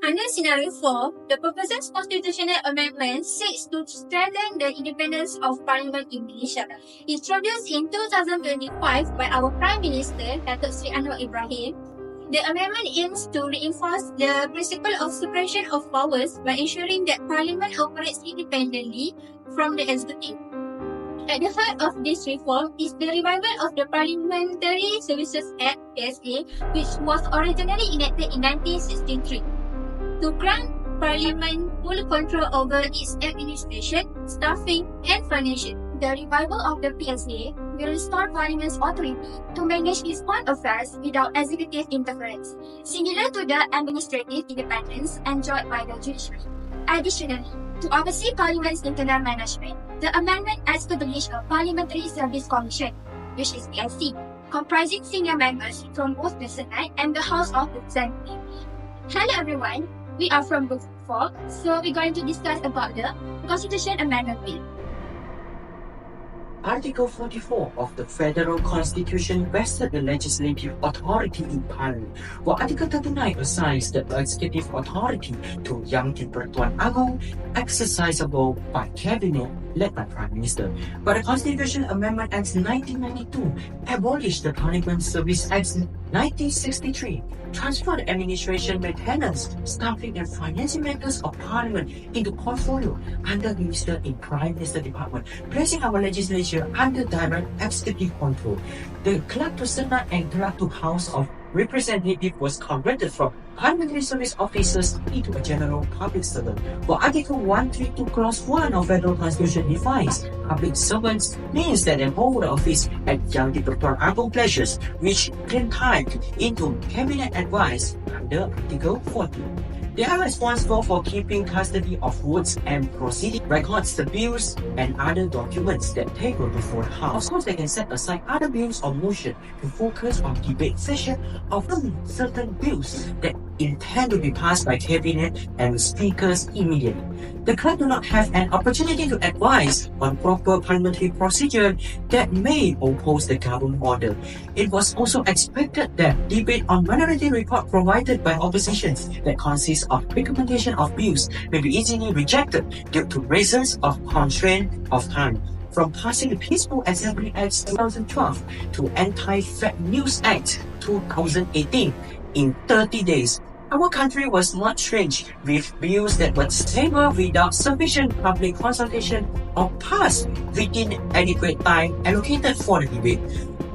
Under Scenario 4, the proposed constitutional amendment seeks to strengthen the independence of Parliament in Malaysia. Introduced in 2025 by our Prime Minister, Datuk Seri Anwar Ibrahim, the amendment aims to reinforce the principle of separation of powers by ensuring that Parliament operates independently from the executive. At the heart of this reform is the revival of the Parliamentary Services Act (PSA), which was originally enacted in 1963. To grant Parliament full control over its administration, staffing, and financial. The revival of the PSA will restore Parliament's authority to manage its own affairs without executive interference, similar to the administrative independence enjoyed by the judiciary. Additionally, to oversee Parliament's internal management, the amendment established a Parliamentary Service Commission, which is PSC, comprising senior members from both the Senate and the House of Representatives. Hello everyone, we are from Book 4, so we're going to discuss about the Constitution Amendment Bill. Article 44 of the Federal Constitution vested the legislative authority in Parliament, while Article 39 assigns the executive authority to Yang di-Pertuan Agong, exercisable by Cabinet led by Prime Minister. But the Constitution Amendment Act 1992 abolished the Parliament Service Act 1963, transferred the administration, maintenance, staffing and financing matters of Parliament into portfolio under Minister in Prime Minister Department, placing our legislature under direct executive control. The clerk to Senate and clerk to House of Representatives was converted from parliamentary service officers into a general public servant, while Article 132 Clause 1 of Federal Constitution defines public servants means that they hold the office at Yang di-Pertuan Agong pleasures, which can type into cabinet advice under Article 40. They are responsible for keeping custody of votes and proceeding records, the bills, and other documents that they go before the House. Of course, they can set aside other bills or motion to focus on debate session of certain bills that intend to be passed by Cabinet and speakers immediately. The clerk do not have an opportunity to advise on proper parliamentary procedure that may oppose the government order. It was also expected that debate on minority report provided by oppositions that consists of recommendation of bills may be easily rejected due to reasons of constraint of time. From passing the Peaceful Assembly Act 2012 to Anti-Fake News Act 2018 in 30 days, our country was not strange with bills that were tabled without sufficient public consultation or passed within adequate time allocated for the debate.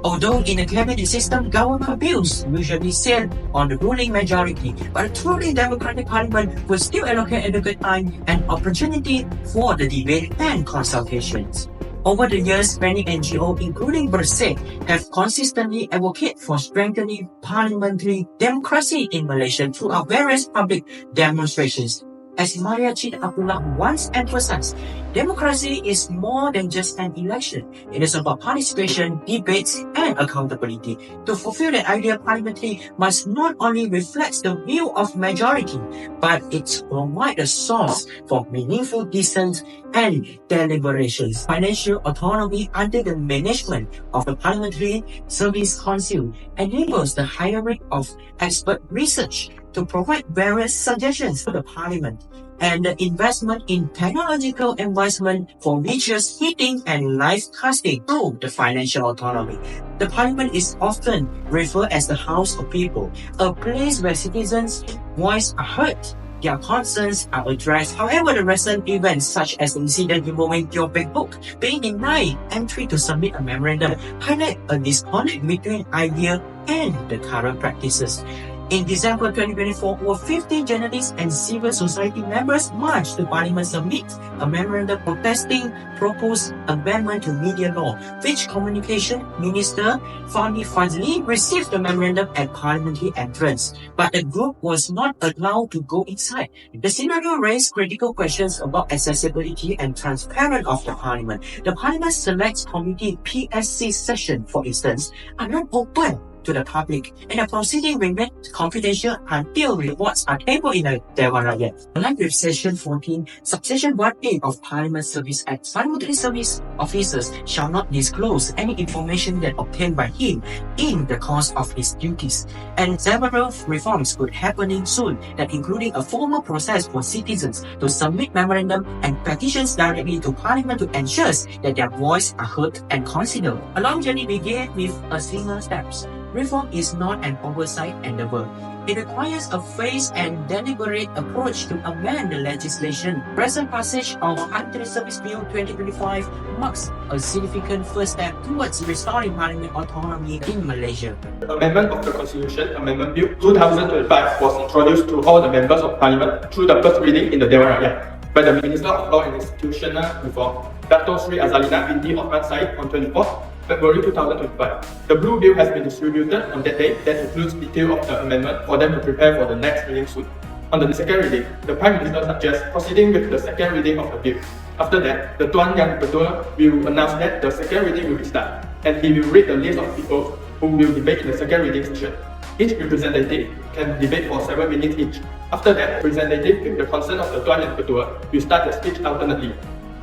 Although in a cabinet system, government bills usually sail on the ruling majority, but a truly democratic parliament will still allocate adequate time and opportunity for the debate and consultations. Over the years, many NGOs, including Bersih, have consistently advocated for strengthening parliamentary democracy in Malaysia throughout various public demonstrations. As Maria Chin Abdullah once emphasized, democracy is more than just an election. It is about participation, debates, and accountability. To fulfill that idea, parliamentary must not only reflect the view of majority, but it provide a source for meaningful dissent and deliberations. Financial autonomy under the management of the Parliamentary Service Council enables the hiring of expert research to provide various suggestions to the Parliament, and the investment in technological advancement for visuals, heating, and live casting through the financial autonomy. The Parliament is often referred as the House of People, a place where citizens' voices are heard, their concerns are addressed. However, the recent events such as the incident involving Teo Peng Book being denied entry to submit a memorandum highlight a disconnect between idea and the current practices. In December 2024, over 50 journalists and civil society members marched to Parliament to submit a memorandum protesting proposed amendment to media law, which Communication Minister Fahmi Fadzli received the memorandum at parliamentary entrance, but the group was not allowed to go inside. The scenario raised critical questions about accessibility and transparency of the Parliament. The Parliament Select Committee PSC session, for instance, are not open to the public, and the proceeding remain confidential until rewards are tabled in the Dewan Rakyat. Along with Section 14, Subsection 1A of Parliament Service Act, parliamentary service officers shall not disclose any information that obtained by him in the course of his duties. And several reforms could happening soon, that including a formal process for citizens to submit memorandum and petitions directly to Parliament to ensure that their voice are heard and considered. A long journey began with a single steps. Reform is not an oversight endeavor. It requires a phased and deliberate approach to amend the legislation. Present passage of Parliamentary Service Bill 2025 marks a significant first step towards restoring parliament autonomy in Malaysia. Amendment of the Constitution, Amendment Bill 2025 was introduced to all the members of Parliament through the first reading in the Dewan Rakyat by the Minister of Law and Institutional Reform, Dato Sri Azalina binti Osman Said, on 24th February 2025. The Blue Bill has been distributed on that day. That includes detail of the amendment for them to prepare for the next reading soon. On the second reading, the Prime Minister suggests proceeding with the second reading of the bill. After that, the Tuan Yang Dipertua will announce that the second reading will be started, and he will read the list of people who will debate in the second reading session. Each representative can debate for 7 minutes each. After that, the representative, with the consent of the Tuan Yang Dipertua, will start the speech alternately.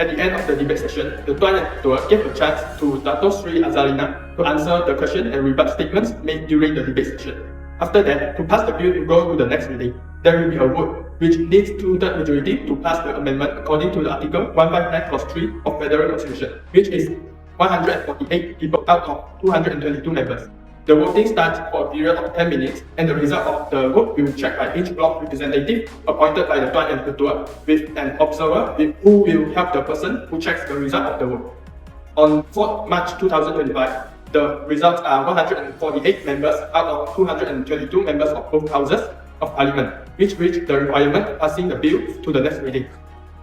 At the end of the debate session, the Tuan Yang Dipertua gave a chance to Dato Sri Azalina to answer the question and rebut statements made during the debate session. After that, to pass the bill to go to the next reading, there will be a vote which needs 2/3 majority to pass the amendment according to the Article 159 Clause 3 of Federal Constitution, which is 148 people out of 222 members. The voting starts for a period of 10 minutes, and the result of the vote will be checked by each block representative appointed by the Tuan Yang Dipertua with an observer who will help the person who checks the result of the vote. On 4th March 2025, the results are 148 members out of 222 members of both houses of Parliament, which reached the requirement passing the bill to the next reading.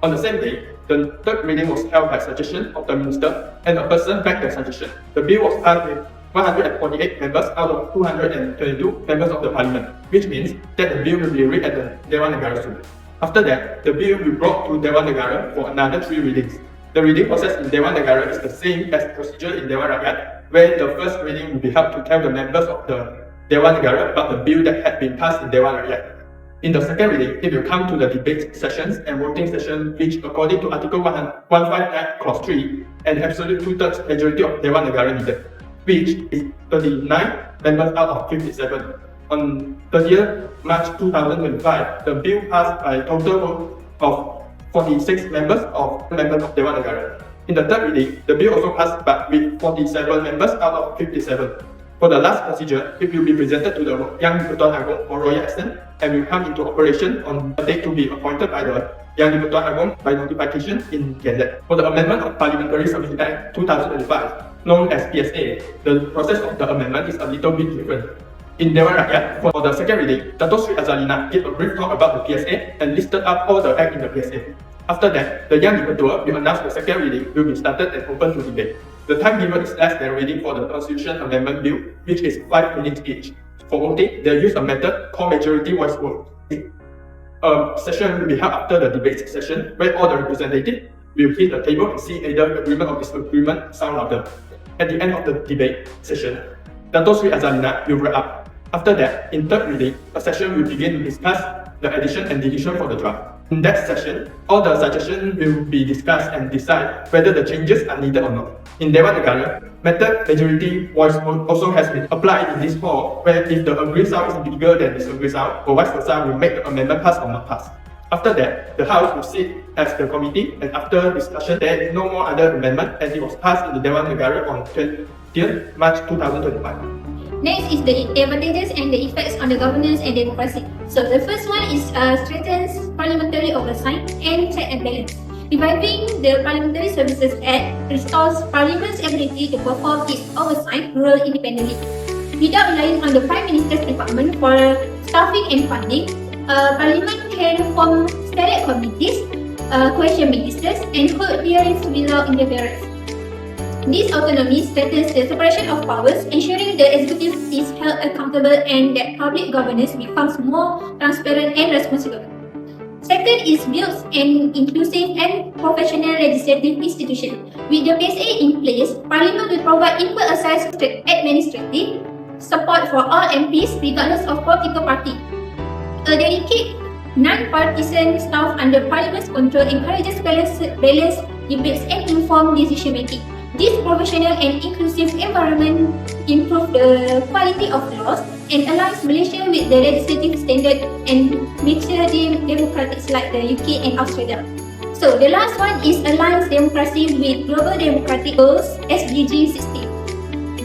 On the same day, the third reading was held by suggestion of the Minister, and the person backed the suggestion. The bill was passed with 148 members out of 222 members of the Parliament, which means that the bill will be read at the Dewan Negara soon. After that, the bill will be brought to Dewan Negara for another 3 readings. The reading process in Dewan Negara is the same as procedure in Dewan Rakyat, where the first reading will be held to tell the members of the Dewan Negara about the bill that had been passed in Dewan Rakyat. In the second reading, it will come to the debate sessions and voting session, which according to Article 159 Clause 3, an absolute 2/3 majority of Dewan Negara needed, which is 39 members out of 57. On 30th March 2025, the bill passed by a total vote of 46 members of Dewan Negara. In the third reading, the bill also passed but with 47 members out of 57. For the last procedure, it will be presented to the Yang di-Pertuan Agong for royal assent and will come into operation on a date to be appointed by the Yang di-Pertuan Agong by notification in Gazette. For the amendment of Parliamentary Service Act 2005, known as PSA, the process of the amendment is a little bit different. In Dewan Rakyat, for the second reading, Dato Sri Azalina gave a brief talk about the PSA and listed up all the acts in the PSA. After that, the Yang di-Pertua will announce the second reading will be started and open to debate. The time given is less than reading for the Constitution Amendment Bill, which is 5 minutes each. For voting, they use a method called majority voice vote. A session will be held after the debate session, where all the representatives will hit the table and see either agreement or disagreement sound louder. At the end of the debate session, Dato Sri Azalina will wrap up. After that, in third reading, a session will begin to discuss the addition and deletion for the draft. In that session, all the suggestions will be discussed and decide whether the changes are needed or not. In Dewan Negara, method majority voice vote also has been applied in this hall, where if the agree sound is bigger than disagree sound, or vice versa, will make the amendment pass or not pass. After that, the House will sit as the committee, and after discussion, there is no more other amendment, and it was passed in the Dewan Negara on 20th March 2025. Next is the advantages and the effects on the governance and democracy. So the first one is strengthens parliamentary oversight and check and balance. Reviving the Parliamentary Services Act restores Parliament's ability to perform its oversight role independently. Without relying on the Prime Minister's Department for staffing and funding, Parliament can form select committees, question ministers, and hold hearings without interference. This autonomy strengthens the separation of powers, ensuring the executive is held accountable and that public governance becomes more transparent and responsible. Second is builds an inclusive and professional legislative institution. With the PSA in place, Parliament will provide equal access to administrative, support for all MPs regardless of political party. A dedicated, non-partisan staff under Parliament's control encourages balanced debates and informed decision making. This professional and inclusive environment improves the quality of laws and aligns Malaysia with the legislative standard and mature democracies like the UK and Australia. So the last one is aligns democracy with global democratic goals SDG 16.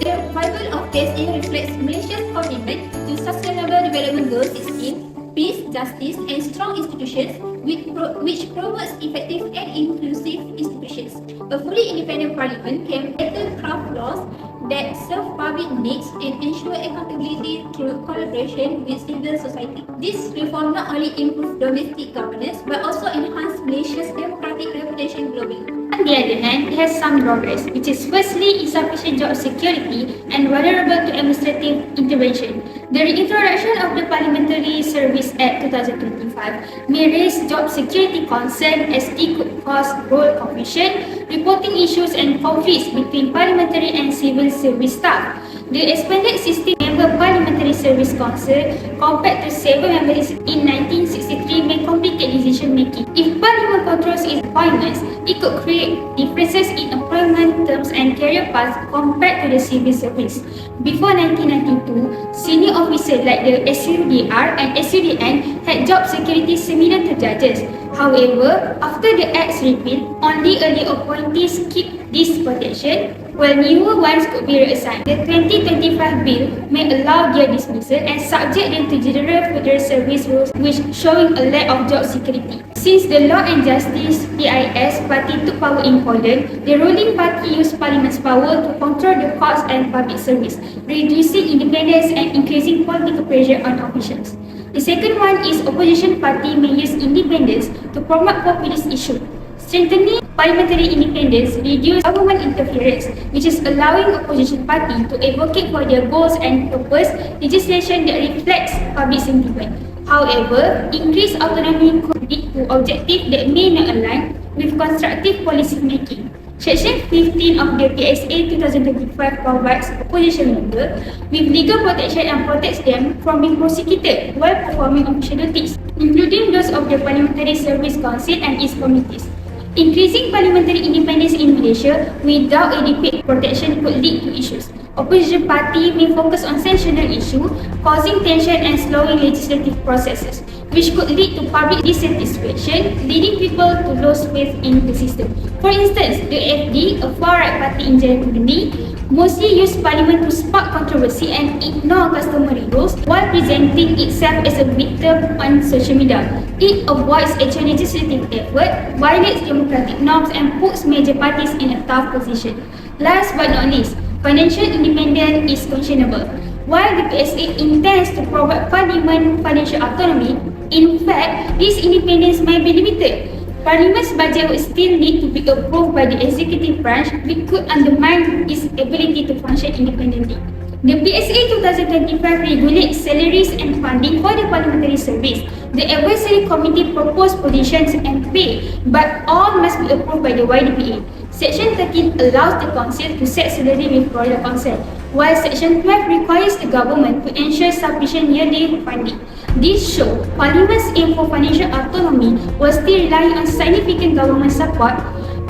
The Bible of PSA reflects Malaysia's commitment to Sustainable Development Goal 16, peace, justice, and strong institutions, which promotes effective and inclusive institutions. A fully independent parliament can better craft laws that serve public needs and ensure accountability through collaboration with civil society. This reform not only improves domestic governance but also enhances Malaysia's democratic reputation globally. On the other hand, it has some drawbacks, which is firstly insufficient job security and vulnerable to administrative intervention. The reintroduction of the Parliamentary Service Act 2025 may raise job security concerns as it could cause role confusion, reporting issues and conflicts between parliamentary and civil service staff. The expanded 16-member Parliamentary Service Council compared to 7 members in 1963 may complicate decision making. If Parliament controls its appointments, it could create differences in employment terms and career paths compared to the civil service. Before 1992, senior officers like the SUDR and SUDN had job security similar to judges. However, after the Act's repeal, only early appointees keep this protection, while newer ones could be reassigned. The 2025 bill may allow their dismissal and subject them to General Federal Service rules, which showing a lack of job security. Since the Law and Justice (PIS) party took power in Poland, the ruling party used Parliament's power to control the courts and public service, reducing independence and increasing political pressure on officials. The second one is opposition party may use independence to promote populist issues. Strengthening parliamentary independence reduces government interference, which is allowing opposition party to advocate for their goals and propose legislation that reflects public sentiment. However, increased autonomy could lead to objectives that may not align with constructive policy making. Section 15 of the PSA 2025 provides opposition members with legal protection and protects them from being prosecuted while performing official duties, including those of the Parliamentary Service Council and its committees. Increasing parliamentary independence in Malaysia without adequate protection could lead to issues. Opposition party may focus on sensational issues, causing tension and slowing legislative processes, which could lead to public dissatisfaction, leading people to lose faith in the system. For instance, the AFD, a far-right party in Germany, mostly use parliament to spark controversy and ignore customary rules while presenting itself as a victim on social media. It avoids actual legislative effort, violates democratic norms and puts major parties in a tough position. Last but not least, financial independence is questionable. While the PSA intends to provide Parliament financial autonomy, in fact, this independence might be limited. Parliament's budget would still need to be approved by the executive branch, which could undermine its ability to function independently. The PSA 2025 regulates salaries and funding for the parliamentary service. The advisory committee proposed positions and pay, but all must be approved by the YDPA. Section 13 allows the council to set salary with royal consent, while Section 12 requires the government to ensure sufficient yearly funding. This shows Parliament's aim for financial autonomy will still rely on significant government support.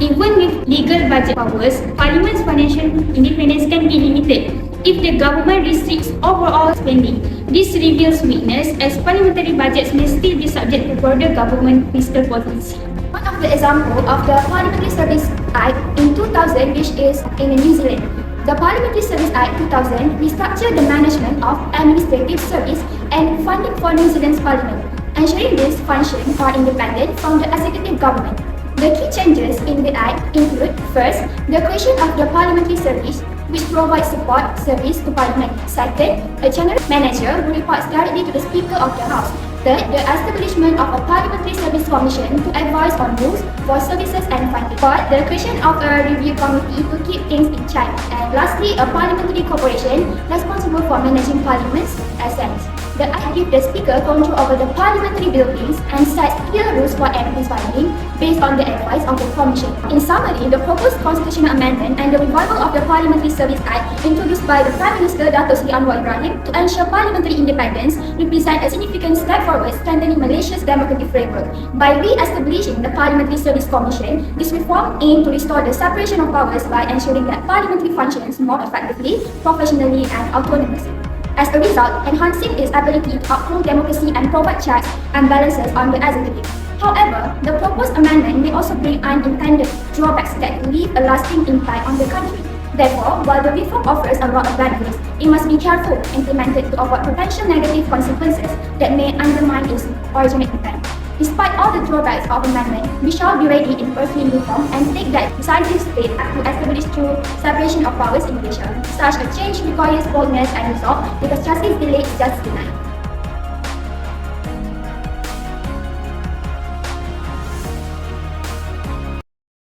Even with legal budget powers, Parliament's financial independence can be limited if the government restricts overall spending. This reveals weakness as parliamentary budgets may still be subject to broader government fiscal policy. One of the examples of the Parliamentary Service Act in 2000, which is in New Zealand. The Parliamentary Service Act 2000 restructured the management of administrative service and funding for New Zealand's parliament, ensuring these functions are independent from the executive government. The key changes in the Act include, first, the creation of the Parliamentary Service, which provides support service to Parliament. Second, a General Manager who reports directly to the Speaker of the House. Third, the establishment of a Parliamentary Service Commission to advise on rules for services and funding. Fourth, the creation of a review committee to keep things in check. And lastly, a Parliamentary Corporation responsible for managing Parliament's assets. The Act gives the Speaker control over the parliamentary buildings and sets clear rules for MPs filing based on the advice of the Commission. In summary, the proposed constitutional amendment and the revival of the Parliamentary Service Act introduced by the Prime Minister Dato Seri Anwar Ibrahim to ensure parliamentary independence represent a significant step forward strengthening Malaysia's democratic framework. By re-establishing the Parliamentary Service Commission, this reform aimed to restore the separation of powers by ensuring that parliamentary functions more effectively, professionally and autonomously. As a result, enhancing its ability to uphold democracy and provide checks and balances on the executive. However, the proposed amendment may also bring unintended drawbacks that could leave a lasting impact on the country. Therefore, while the reform offers a lot of benefits, it must be carefully implemented to avoid potential negative consequences that may undermine its original intent. Despite all the drawbacks of amendment, we shall be ready in pursuing reform and take that decisive step to establish true separation of powers in Malaysia. Such a change requires boldness and resolve because justice delayed is just denied.